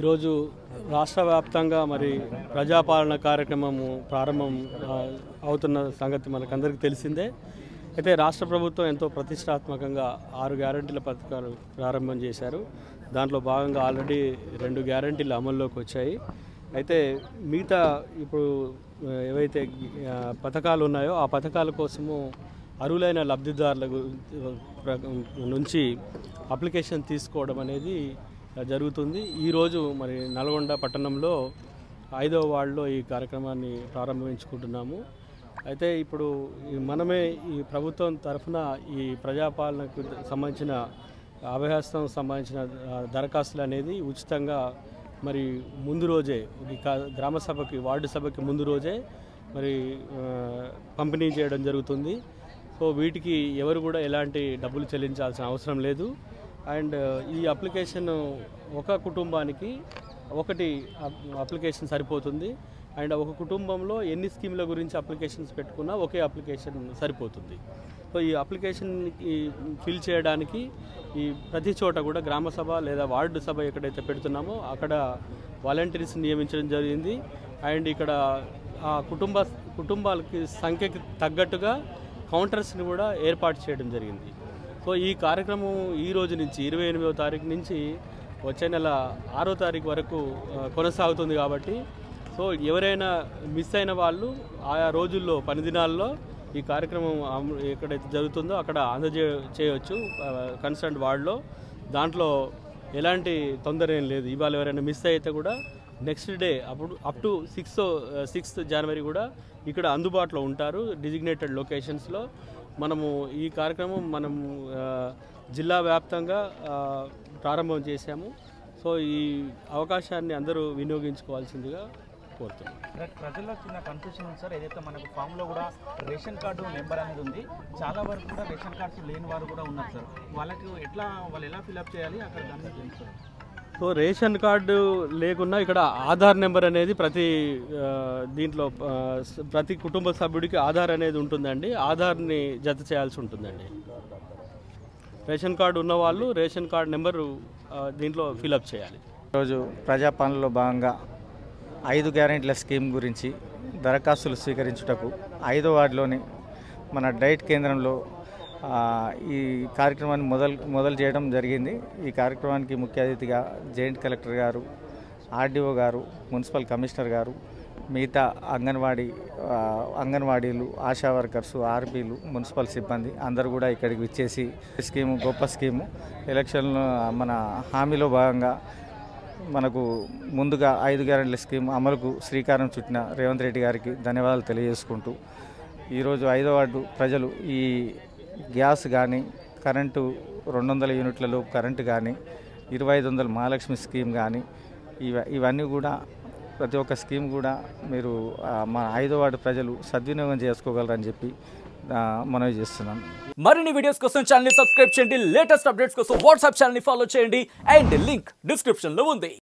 ఈరోజు రాష్ట్ర వ్యాప్తంగా మరి ప్రజాపాలన కార్యక్రమము ప్రారంభం అవుతున్న సంగతి మనకందరికీ తెలిసిందే. అయితే రాష్ట్ర ప్రభుత్వం ఎంతో ప్రతిష్టాత్మకంగా 6 గ్యారెంటీల పథకాలు ప్రారంభం చేశారు. దాంట్లో భాగంగా ఆల్రెడీ 2 గ్యారెంటీలు అమల్లోకి వచ్చాయి. అయితే మిగతా ఇప్పుడు ఏవైతే పథకాలు ఉన్నాయో ఆ పథకాల కోసము అర్హులైన లబ్ధిదారుల నుంచి అప్లికేషన్ తీసుకోవడం అనేది జరుగుతుంది. ఈరోజు మరి నల్గొండ పట్టణంలో 5వ వార్డులో ఈ కార్యక్రమాన్ని ప్రారంభించుకుంటున్నాము. అయితే ఇప్పుడు మనమే ఈ ప్రభుత్వం తరఫున ఈ ప్రజాపాలనకు సంబంధించిన అభయహస్తం సంబంధించిన దరఖాస్తులు అనేది ఉచితంగా మరి ముందు రోజే గ్రామ సభకి వార్డు సభకి ముందు రోజే మరి పంపిణీ చేయడం జరుగుతుంది. సో వీటికి ఎవరు కూడా ఎలాంటి డబ్బులు చెల్లించాల్సిన అవసరం లేదు. అండ్ ఈ అప్లికేషన్ ఒక కుటుంబానికి ఒకటి అప్లికేషన్ సరిపోతుంది. అండ్ ఒక కుటుంబంలో ఎన్ని స్కీమ్ల గురించి అప్లికేషన్స్ పెట్టుకున్నా ఒకే అప్లికేషన్ సరిపోతుంది. సో ఈ అప్లికేషన్కి ఫిల్ చేయడానికి ఈ ప్రతి చోట కూడా గ్రామ సభ లేదా వార్డు సభ ఎక్కడైతే పెడుతున్నామో అక్కడ వాలంటీర్స్ నియమించడం జరిగింది. అండ్ ఇక్కడ ఆ కుటుంబాలకి సంఖ్యకి తగ్గట్టుగా కౌంటర్స్ని కూడా ఏర్పాటు చేయడం జరిగింది. సో ఈ కార్యక్రమం ఈ రోజు నుంచి 28వ తారీఖు నుంచి వచ్చే నెల 6వ తారీఖు వరకు కొనసాగుతుంది. కాబట్టి సో ఎవరైనా మిస్ అయిన వాళ్ళు ఆయా రోజుల్లో పని దినాల్లో ఈ కార్యక్రమం ఎక్కడైతే జరుగుతుందో అక్కడ చేయవచ్చు కన్సర్న్ వార్డులో. దాంట్లో ఎలాంటి తొందర ఏం లేదు. ఇవాళ ఎవరైనా మిస్ అయితే కూడా next day up to 6th జనవరి కూడా ఇక్కడ అందుబాటులో ఉంటారు డిజిగ్నేటెడ్ లొకేషన్స్లో. మనము ఈ కార్యక్రమం జిల్లా వ్యాప్తంగా ప్రారంభం చేశాము. సో ఈ అవకాశాన్ని అందరూ వినియోగించుకోవాల్సిందిగా కోరుతున్నాం. ప్రజల్లో చిన్న కన్ఫ్యూషన్ ఉంది సార్. ఏదైతే మనకు ఫామ్లో కూడా రేషన్ కార్డు నెంబర్ అనేది ఉంది, చాలా వరకు కూడా రేషన్ కార్డ్స్ లేని వారు కూడా ఉన్నారు సార్. వాళ్ళు ఎలా ఫిల్అప్ చేయాలి అక్కడ దాన్ని తెలుస్తారు. సో రేషన్ కార్డు లేకున్నా ఇక్కడ ఆధార్ నెంబర్ అనేది దీంట్లో ప్రతి కుటుంబ సభ్యుడికి ఆధార్ అనేది ఉంటుందండి. ఆధార్ని జత చేయాల్సి ఉంటుందండి. రేషన్ కార్డు ఉన్నవాళ్ళు రేషన్ కార్డు నెంబరు దీంట్లో ఫిలప్ చేయాలి. ఈరోజు ప్రజాపాలనలో భాగంగా 5 గ్యారెంటీల స్కీమ్ గురించి దరఖాస్తులు స్వీకరించుటకు 5వ వార్డులోని మన డైట్ కేంద్రంలో ఈ కార్యక్రమాన్ని మొదలు చేయడం జరిగింది. ఈ కార్యక్రమానికి ముఖ్య అతిథిగా జాయింట్ కలెక్టర్ గారు, ఆర్డీఓ గారు, మున్సిపల్ కమిషనర్ గారు, మిగతా అంగన్వాడీలు, ఆశా వర్కర్సు, ఆర్పీలు, మున్సిపల్ సిబ్బంది అందరూ కూడా ఇక్కడికి విచ్చేసి స్కీము గొప్ప స్కీము ఎలక్షన్లో మన హామీలో భాగంగా మనకు ముందుగా 5 గ్యారెంటీల స్కీమ్ అమలుకు శ్రీకారం చుట్టిన రేవంత్ రెడ్డి గారికి ధన్యవాదాలు తెలియజేసుకుంటూ ఈరోజు 5వ వార్డు ప్రజలు ఈ గ్యాస్ కానీ కరెంటు 200 యూనిట్లలో కరెంటు కానీ 2500 మహాలక్ష్మి స్కీమ్ కానీ ఇవన్నీ కూడా ప్రతి ఒక్క స్కీమ్ కూడా మీరు మా 5వ వార్డు ప్రజలు సద్వినియోగం చేసుకోగలరని చెప్పి మనవి చేస్తున్నాం. మరిన్ని వీడియోస్ కోసం ఛానల్ ని సబ్స్క్రైబ్ చేయండి. లేటెస్ట్ అప్డేట్స్ కోసం వాట్సాప్ ఛానల్ ని ఫాలో చేయండి. అండ్ లింక్ డిస్క్రిప్షన్ లో ఉంది.